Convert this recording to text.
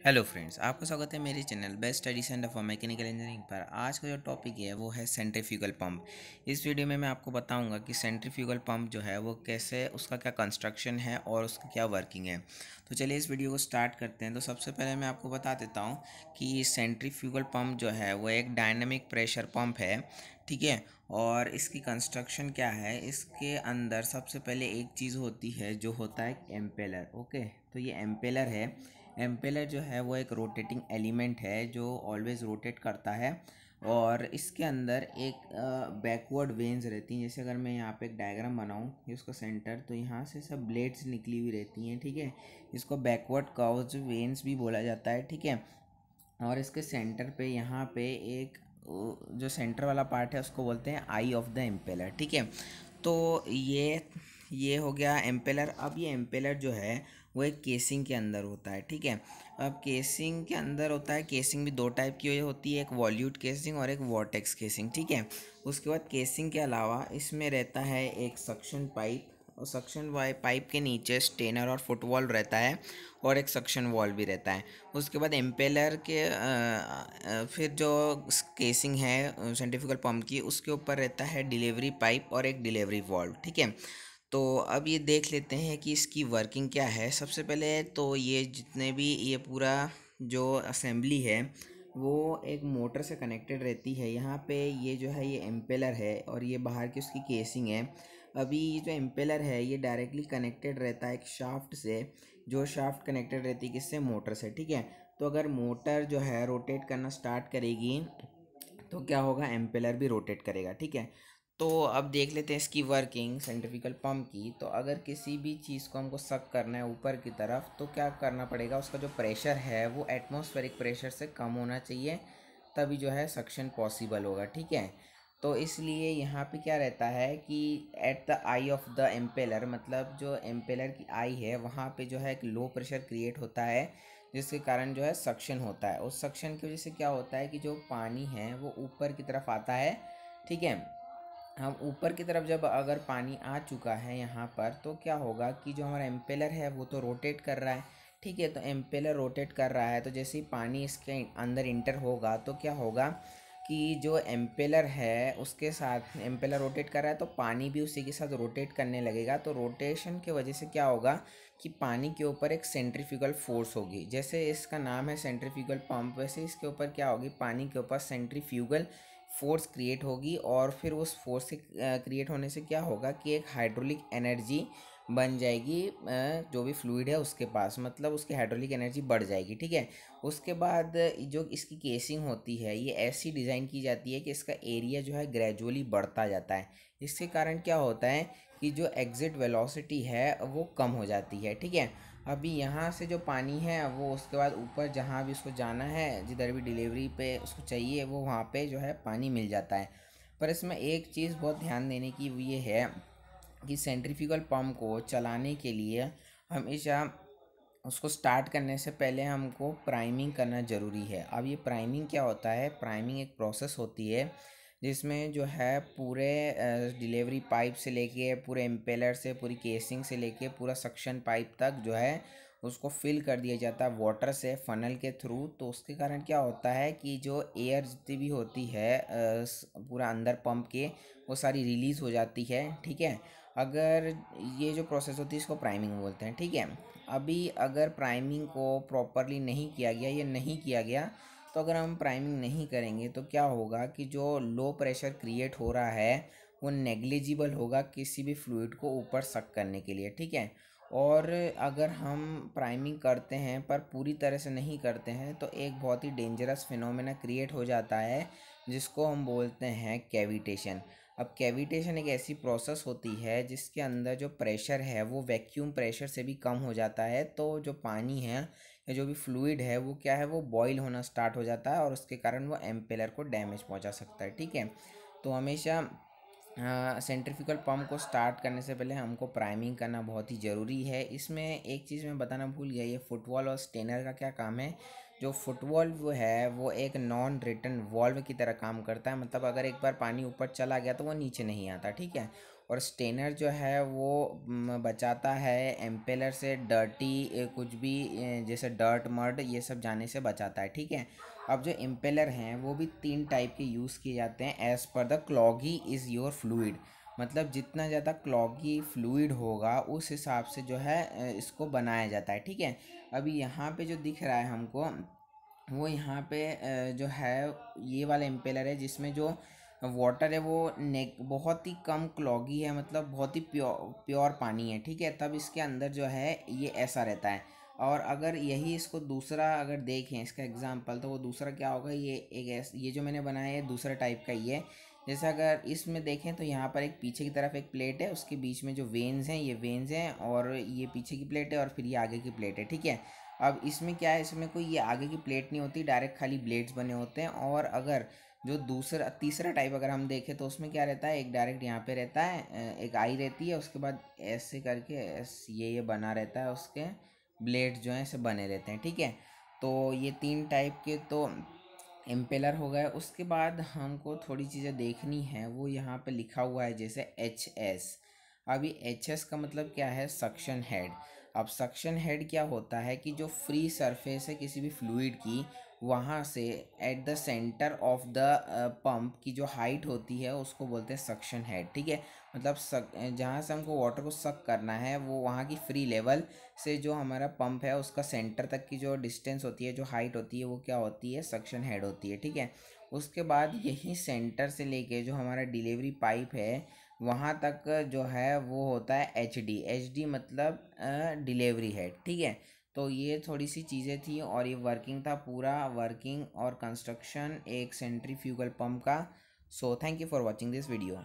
Hello friends, आपका स्वागत है मेरे channel best study centre for mechanical engineering पर। आज का जो टॉपिक है वो है सेंट्रीफ्यूगल पंप। इस वीडियो में मैं आपको बताऊंगा कि सेंट्रीफ्यूगल पंप जो है वो कैसे, उसका क्या कंस्ट्रक्शन है और उसका क्या वर्किंग है। तो चलिए इस वीडियो को स्टार्ट करते हैं। तो सबसे पहले मैं आपको बता देता हूँ कि सेंट्रीफ्यूगल पंप जो है वो एक डायनेमिक प्रेशर पंप है, ठीक है। और इसकी कंस्ट्रक्शन क्या है, इसके अंदर सबसे पहले एक चीज़ होती है जो होता है एम्पेलर। ओके, तो ये एम्पेलर है। एम्पेलर जो है वो एक रोटेटिंग एलिमेंट है जो ऑलवेज रोटेट करता है। और इसके अंदर एक बैकवर्ड वेन्स रहती हैं। जैसे अगर मैं यहाँ पे एक डायग्राम बनाऊँ, ये उसका सेंटर, तो यहाँ से सब ब्लेड्स निकली हुई रहती हैं, ठीक है। इसको बैकवर्ड कर्व्स वेन्स भी बोला जाता है, ठीक है। और इसके सेंटर पे यहाँ पे एक जो सेंटर वाला पार्ट है उसको बोलते हैं आई ऑफ द एम्पेलर, ठीक है। तो ये हो गया एम्पेलर। अब ये एम्पेलर जो है वो एक केसिंग के अंदर होता है, ठीक है। अब केसिंग के अंदर होता है, केसिंग भी दो टाइप की होती है, एक वॉल्यूट केसिंग और एक वॉर्टेक्स केसिंग, ठीक है। उसके बाद केसिंग के अलावा इसमें रहता है एक सक्शन पाइप, और सक्शन पाइप के नीचे स्टेनर और फुटवॉल रहता है, और एक सक्शन वॉल भी रहता है। उसके बाद एम्पेलर के फिर जो केसिंग है सेंट्रीफ्यूगल पंप की, उसके ऊपर रहता है डिलीवरी पाइप और एक डिलीवरी वॉल्व, ठीक है। तो अब ये देख लेते हैं कि इसकी वर्किंग क्या है। सबसे पहले तो ये जितने भी ये पूरा जो असेंबली है वो एक मोटर से कनेक्टेड रहती है। यहाँ पे ये जो है ये एम्पेलर है और ये बाहर की उसकी केसिंग है। अभी ये जो एम्पेलर है ये डायरेक्टली कनेक्टेड रहता है एक शाफ्ट से, जो शाफ्ट कनेक्टेड रहती है किससे, मोटर से, ठीक है। तो अगर मोटर जो है रोटेट करना स्टार्ट करेगी तो क्या होगा, एम्पेलर भी रोटेट करेगा, ठीक है। तो अब देख लेते हैं इसकी वर्किंग सेंट्रीफ्यूगल पंप की। तो अगर किसी भी चीज़ को हमको सक करना है ऊपर की तरफ, तो क्या करना पड़ेगा, उसका जो प्रेशर है वो एटमॉस्फेरिक प्रेशर से कम होना चाहिए, तभी जो है सक्शन पॉसिबल होगा, ठीक है। तो इसलिए यहाँ पे क्या रहता है कि at the eye of the impeller, मतलब जो एम्पेलर की आई है वहाँ पे जो है एक लो प्रेशर क्रिएट होता है, जिसके कारण जो है सक्शन होता है। उस सक्शन की वजह से क्या होता है कि जो पानी है वो ऊपर की तरफ आता है, ठीक है। हम ऊपर की तरफ जब अगर पानी आ चुका है यहाँ पर, तो क्या होगा कि जो हमारा एम्पेलर है वो तो रोटेट कर रहा है, ठीक है। तो एम्पेलर रोटेट कर रहा है, तो जैसे ही पानी इसके अंदर इंटर होगा तो क्या होगा कि जो एम्पेलर है उसके साथ, एम्पेलर रोटेट कर रहा है तो पानी भी उसी के साथ रोटेट करने लगेगा। तो रोटेशन की वजह से क्या होगा कि पानी के ऊपर एक सेंट्रीफ्यूगल फोर्स होगी। जैसे इसका नाम है सेंट्रीफ्यूगल पंप, वैसे इसके ऊपर क्या होगी, पानी के ऊपर सेंट्रीफ्यूगल फोर्स क्रिएट होगी। और फिर उस फोर्स के क्रिएट होने से क्या होगा कि एक हाइड्रोलिक एनर्जी बन जाएगी, जो भी फ्लूइड है उसके पास, मतलब उसकी हाइड्रोलिक एनर्जी बढ़ जाएगी, ठीक है। उसके बाद जो इसकी केसिंग होती है ये ऐसी डिज़ाइन की जाती है कि इसका एरिया जो है ग्रेजुअली बढ़ता जाता है। इसके कारण क्या होता है कि जो एग्जिट वेलोसिटी है वो कम हो जाती है, ठीक है। अभी यहाँ से जो पानी है वो उसके बाद ऊपर जहाँ भी उसको जाना है, जिधर भी डिलीवरी पे उसको चाहिए, वो वहाँ पे जो है पानी मिल जाता है। पर इसमें एक चीज़ बहुत ध्यान देने की वो ये है कि सेंट्रीफ्यूगल पंप को चलाने के लिए हमेशा उसको स्टार्ट करने से पहले हमको प्राइमिंग करना ज़रूरी है। अब ये प्राइमिंग क्या होता है, प्राइमिंग एक प्रोसेस होती है जिसमें जो है पूरे डिलीवरी पाइप से लेके, पूरे इम्पेलर से, पूरी केसिंग से लेके पूरा सक्शन पाइप तक जो है उसको फिल कर दिया जाता है वाटर से, फनल के थ्रू। तो उसके कारण क्या होता है कि जो एयर जितनी भी होती है पूरा अंदर पंप के, वो सारी रिलीज़ हो जाती है, ठीक है। अगर ये जो प्रोसेस होती है इसको प्राइमिंग बोलते हैं, ठीक है। अभी अगर प्राइमिंग को प्रॉपरली नहीं किया गया, ये नहीं किया गया, तो अगर हम प्राइमिंग नहीं करेंगे तो क्या होगा कि जो लो प्रेशर क्रिएट हो रहा है वो नेग्लिजिबल होगा किसी भी फ्लूइड को ऊपर सक करने के लिए, ठीक है। और अगर हम प्राइमिंग करते हैं पर पूरी तरह से नहीं करते हैं तो एक बहुत ही डेंजरस फिनोमेना क्रिएट हो जाता है, जिसको हम बोलते हैं कैविटेशन। अब कैविटेशन एक ऐसी प्रोसेस होती है जिसके अंदर जो प्रेशर है वो वैक्यूम प्रेशर से भी कम हो जाता है। तो जो पानी है या जो भी फ्लूइड है वो क्या है, वो बॉईल होना स्टार्ट हो जाता है और उसके कारण वो एम्पेलर को डैमेज पहुंचा सकता है, ठीक है। तो हमेशा सेंट्रीफ्यूगल पंप को स्टार्ट करने से पहले हमको प्राइमिंग करना बहुत ही ज़रूरी है। इसमें एक चीज़ मैं बताना भूल गया, ये फुटवॉल और स्टेनर का क्या काम है। जो फुटवॉल वो है वो एक नॉन रिटर्न वॉल्व की तरह काम करता है, मतलब अगर एक बार पानी ऊपर चला गया तो वो नीचे नहीं आता, ठीक है। और स्टेनर जो है वो बचाता है एम्पेलर से डर्टी कुछ भी जैसे डर्ट मड ये सब जाने से बचाता है, ठीक है। अब जो इम्पेलर हैं वो भी 3 टाइप के यूज़ किए जाते हैं as per the cloggy is your fluid. मतलब जितना ज़्यादा क्लॉगी फ्लूइड होगा उस हिसाब से जो है इसको बनाया जाता है, ठीक है। अभी यहाँ पे जो दिख रहा है हमको वो यहाँ पे जो है ये वाला इम्पेलर है जिसमें जो वाटर है वो नेक बहुत ही कम क्लॉगी है, मतलब बहुत ही प्योर पानी है, ठीक है। तब इसके अंदर जो है ये ऐसा रहता है। और अगर यही इसको दूसरा अगर देखें इसका एग्जांपल, तो वो दूसरा क्या होगा, ये जो मैंने बनाया है दूसरा टाइप का ही है। जैसे अगर इसमें देखें तो यहाँ पर एक पीछे की तरफ एक प्लेट है, उसके बीच में जो वेन्स हैं ये वेन्स हैं, और ये पीछे की प्लेट है और फिर ये आगे की प्लेट है, ठीक है। अब इसमें क्या है, इसमें कोई ये आगे की प्लेट नहीं होती, डायरेक्ट खाली ब्लेड्स बने होते हैं। और अगर जो दूसरा तीसरा टाइप अगर हम देखें तो उसमें क्या रहता है, एक डायरेक्ट यहाँ पे रहता है, एक आई रहती है, उसके बाद ऐसे करके ये बना रहता है, उसके ब्लेड्स जो हैं ऐसे बने रहते हैं, ठीक है। तो ये 3 टाइप के तो इम्पेलर हो गए। उसके बाद हमको थोड़ी चीज़ें देखनी है, वो यहाँ पे लिखा हुआ है जैसे एच एस। अभी एच एस का मतलब क्या है, सक्शन हेड। अब सक्शन हेड क्या होता है कि जो फ्री सरफेस है किसी भी फ्लूइड की, वहाँ से at the centre of the pump की जो हाइट होती है उसको बोलते हैं सक्शन हेड, ठीक है। मतलब जहाँ से हमको वाटर को सक करना है वो वहाँ की फ्री लेवल से जो हमारा पंप है उसका सेंटर तक की जो डिस्टेंस होती है, जो हाइट होती है, वो क्या होती है, सक्शन हेड होती है, ठीक है। उसके बाद यही सेंटर से लेके जो हमारा डिलीवरी पाइप है वहाँ तक जो है वो होता है एच डी मतलब डिलीवरी हेड, ठीक है। तो ये थोड़ी सी चीज़ें थी और ये वर्किंग था, पूरा वर्किंग और कंस्ट्रक्शन एक सेंट्रीफ्यूगल पंप का। So thank you for watching this video.